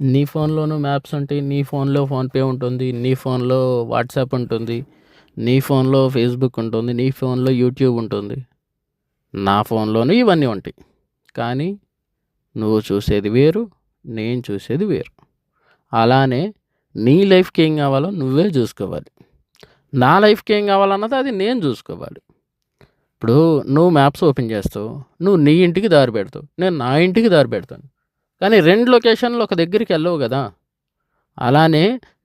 నీ ఫోన్‌లోనూ మ్యాప్స్ ఉంటాయి. నీ ఫోన్‌లో ఫోన్‌పే ఉంటుంది. నీ ఫోన్‌లో వాట్సాప్ ఉంటుంది. నీ ఫోన్‌లో ఫేస్‌బుక్ ఉంటుంది. నీ ఫోన్‌లో యూట్యూబ్ ఉంటుంది. నా ఫోన్‌లోనూ ఇవన్నీ ఉంటాయి. కానీ నువ్వు చూసేది వేరు. నేను చూసేది వేరు. అలానే నీ లైఫ్‌కి ఏం కావాలో నువ్వే చూసుకోవాలి. నా లైఫ్‌కి ఏం కావాలన్నది అది నేను చూసుకోవాలి. ఇప్పుడు నువ్వు మ్యాప్స్ ఓపెన్ చేస్తావు. నువ్వు నీ ఇంటికి దారి పెడతావు. నేను నా ఇంటికి దారి పెడతాను. కానీ 2 లొకేషన్‌లు ఒక దగ్గరికి ఎళ్ళవు గదా! అలానే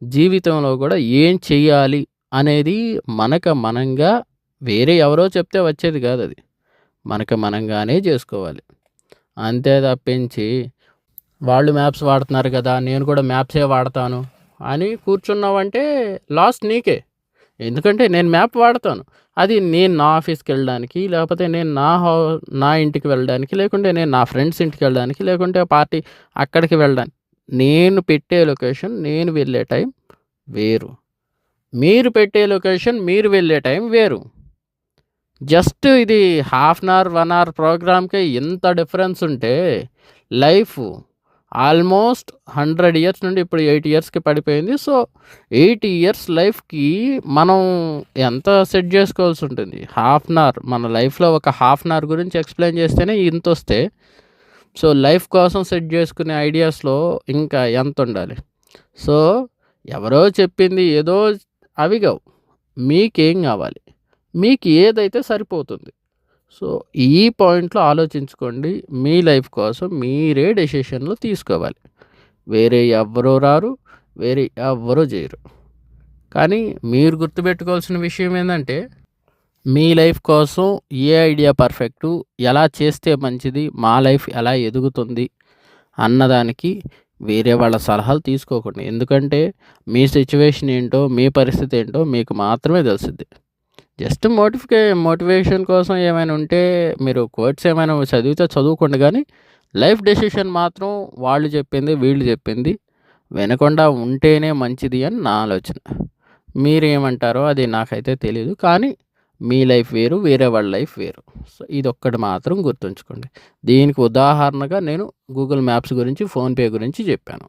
జీవితంలో కూడా ఏం చెయ్యాలి అనేది మనంగా వేరే ఎవరో చెప్తే వచ్చేది కాదది. మనంగానే చేసుకోవాలి. అంతే తప్పించి వాళ్ళు మ్యాప్స్ వాడుతున్నారు కదా! నేను కూడా మ్యాప్సే వాడతాను అని కూర్చున్నావంటే లాస్ నీకే. ఎందుకంటే నేను మ్యాప్ వాడతాను. అది నేను నా ఆఫీస్‌కెళ్ళడానికి, లేకపోతే నేను నా ఇంటికి వెళ్ళడానికి, లేకుంటే నేను నా ఫ్రెండ్స్ ఇంటికెళ్ళడానికి, లేకుంటే పార్టీ అక్కడికి వెళ్ళడానికి. నేను పెట్టే లొకేషన్, నేను వెళ్ళే టైం వేరు. మీరు పెట్టే లొకేషన్, మీరు వెళ్ళే టైం వేరు. జస్ట్ ఇది హాఫ్ అన్ అవర్, 1 అవర్ ప్రోగ్రామ్‌కే ఇంత డిఫరెన్స్ ఉంటే లైఫ్ ఆల్మోస్ట్ 100 ఇయర్స్ నుండి ఇప్పుడు 8 ఇయర్స్‌కి పడిపోయింది. సో, 8 ఇయర్స్ లైఫ్‌కి మనం ఎంత సెట్ జేసుకోవాల్సి ఉంటుంది. హాఫ్ అన్ అవర్ మన లైఫ్‌లో ఒక హాఫ్ అన్ అవర్ గురించి ఎక్స్‌ప్లెయిన్ చేస్తేనే ఇంతొస్తే, సో, లైఫ్ కోసం సెట్ జేసుకునే ఐడియాస్‌లో ఇంకా ఎంతుండాలి. సో, ఎవరో చెప్పింది ఏదో అవి గావు. మీకేం గావాలి? మీకు ఏదైతే సరిపోతుంది. సో, ఈ పాయింట్‌లో ఆలోచించుకోండి. మీ లైఫ్ కోసం మీరే డెసిషన్‌లు తీసుకోవాలి. వేరే ఎవ్వరు రారు. వేరే ఎవ్వరు జేయరు. కానీ మీరు గుర్తుపెట్టుకోవాల్సిన విషయం ఏందంటే, మీ లైఫ్ కోసం ఏ ఐడియా పర్ఫెక్టు, ఎలా చేస్తే మంచిది, మా లైఫ్ ఎలా ఎదుగుతుంది అన్నదానికి వేరే వాళ్ళ సలహాలు తీసుకోకండి. ఎందుకంటే, మీ సిట్యుయేషన్ ఏంటో, మీ పరిస్థితి ఏంటో మీకు మాత్రమే తెలిసిద్ది. జస్ట్ మోటివేషన్ కోసం ఏమైనా ఉంటే మీరు కోట్స్ ఏమైనా చదివితే చదువుకోండి గానీ, లైఫ్ డెసిషన్ మాత్రం వాళ్ళు చెప్పింది, వీళ్ళు చెప్పింది వినకుండా ఉంటేనే మంచిది అని నా ఆలోచన. మీరేమంటారో అది నాకైతే తెలీదు. కానీ మీ లైఫ్ వేరు, వేరే వాళ్ళ లైఫ్ వేరు. సో, ఇదొక్కటి మాత్రం గుర్తుంచుకోండి. దీనికి ఉదాహరణగా నేను గూగుల్ మ్యాప్స్ గురించి, ఫోన్‌పే గురించి చెప్పాను.